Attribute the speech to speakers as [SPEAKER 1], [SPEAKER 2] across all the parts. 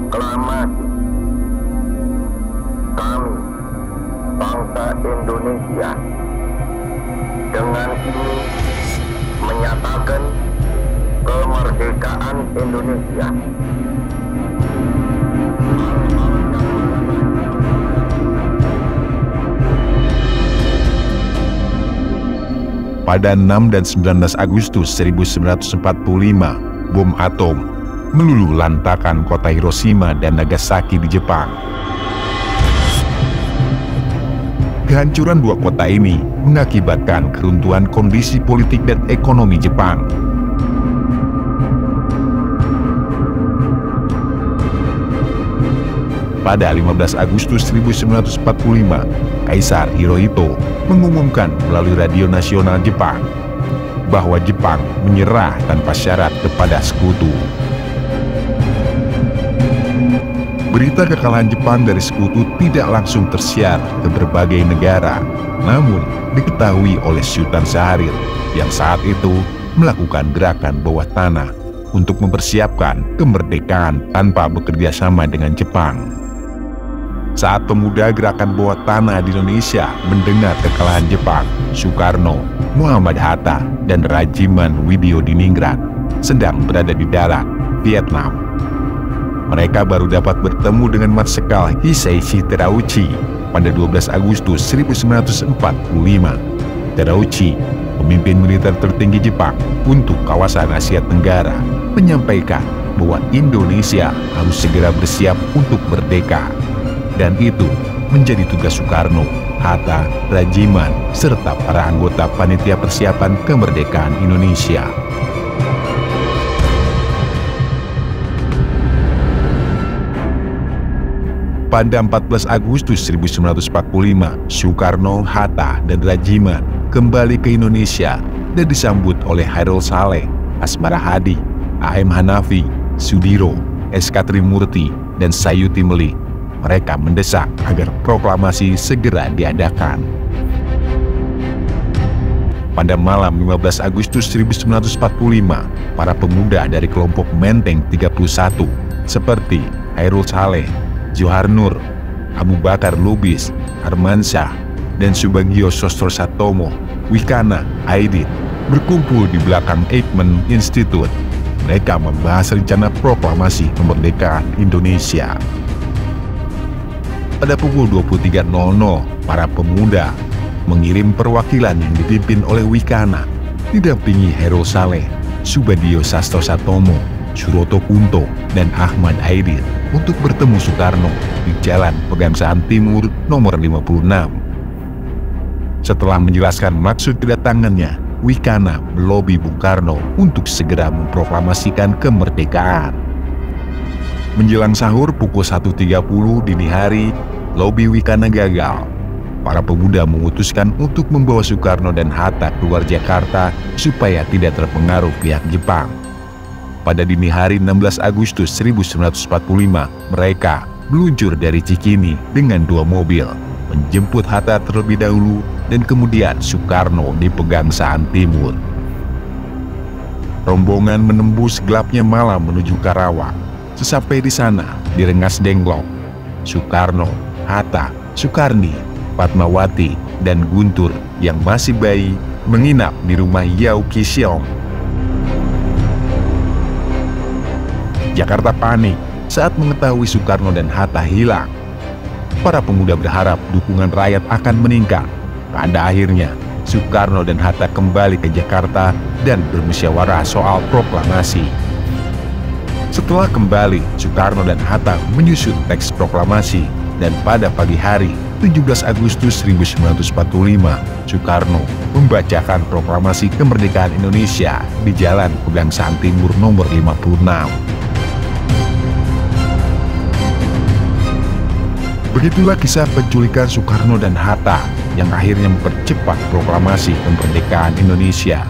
[SPEAKER 1] proklamasi kami, bangsa Indonesia, dengan ini menyatakan kemerdekaan Indonesia.
[SPEAKER 2] Pada 6 dan 19 Agustus 1945, bom atom meluluh lantakan kota Hiroshima dan Nagasaki di Jepang. Kehancuran dua kota ini mengakibatkan keruntuhan kondisi politik dan ekonomi Jepang. Pada 15 Agustus 1945, Kaisar Hirohito mengumumkan melalui radio nasional Jepang bahwa Jepang menyerah tanpa syarat kepada sekutu. Berita kekalahan Jepang dari sekutu tidak langsung tersiar ke berbagai negara, namun diketahui oleh Sultan Syahrir yang saat itu melakukan gerakan bawah tanah untuk mempersiapkan kemerdekaan tanpa bekerja sama dengan Jepang. Saat pemuda gerakan bawah tanah di Indonesia mendengar kekalahan Jepang, Soekarno, Muhammad Hatta, dan Rajiman Widyodiningrat sedang berada di darat Vietnam. Mereka baru dapat bertemu dengan Marsekal Hisaishi Terauchi pada 12 Agustus 1945. Terauchi, pemimpin militer tertinggi Jepang untuk kawasan Asia Tenggara, menyampaikan bahwa Indonesia harus segera bersiap untuk merdeka. Dan itu menjadi tugas Soekarno, Hatta, Rajiman, serta para anggota panitia persiapan kemerdekaan Indonesia. Pada 14 Agustus 1945, Soekarno, Hatta, dan Rajiman kembali ke Indonesia dan disambut oleh Hairil Saleh, Asmara Hadi, A.M. Hanafi, Sudiro, S.K. Trimurti, dan Sayuti Melik. Mereka mendesak agar proklamasi segera diadakan. Pada malam 15 Agustus 1945, para pemuda dari kelompok Menteng 31 seperti Hairil Saleh, Johar Nur, Abu Bakar Lubis, Armansyah, dan Subagio Sostro Satomo, Wikana, Aidit berkumpul di belakang Eijkman Institute. Mereka membahas rencana proklamasi kemerdekaan Indonesia. Pada pukul 23.00, para pemuda mengirim perwakilan yang dipimpin oleh Wikana, didampingi Hairil Saleh, Subadio Sastro Satomo, Suroto Kunto, dan Ahmad Aidit untuk bertemu Soekarno di Jalan Pegangsaan Timur nomor 56. Setelah menjelaskan maksud kedatangannya, Wikana melobi Bung Karno untuk segera memproklamasikan kemerdekaan. Menjelang sahur pukul 1.30 dini hari, lobi Wikana gagal. Para pemuda memutuskan untuk membawa Soekarno dan Hatta keluar Jakarta supaya tidak terpengaruh pihak Jepang. Pada dini hari 16 Agustus 1945, mereka meluncur dari Cikini dengan 2 mobil, menjemput Hatta terlebih dahulu dan kemudian Soekarno di Pegangsaan Timur. Rombongan menembus gelapnya malam menuju Karawang. Sesampai di sana, di Rengas Dengklok, Soekarno, Hatta, Soekarni, Fatmawati, dan Guntur yang masih bayi menginap di rumah Yau Kisyong. Jakarta panik saat mengetahui Soekarno dan Hatta hilang. Para pemuda berharap dukungan rakyat akan meningkat. Pada akhirnya, Soekarno dan Hatta kembali ke Jakarta dan bermusyawarah soal proklamasi. Setelah kembali, Soekarno dan Hatta menyusun teks proklamasi, dan pada pagi hari 17 Agustus 1945, Soekarno membacakan proklamasi kemerdekaan Indonesia di Jalan Pegangsaan Timur nomor 56. Begitulah kisah penculikan Soekarno dan Hatta yang akhirnya mempercepat proklamasi kemerdekaan Indonesia.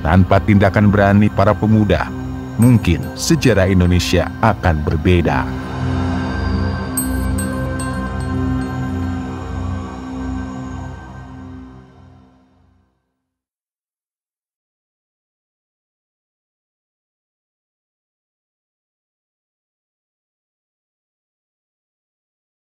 [SPEAKER 2] Tanpa tindakan berani para pemuda, mungkin sejarah Indonesia akan berbeda.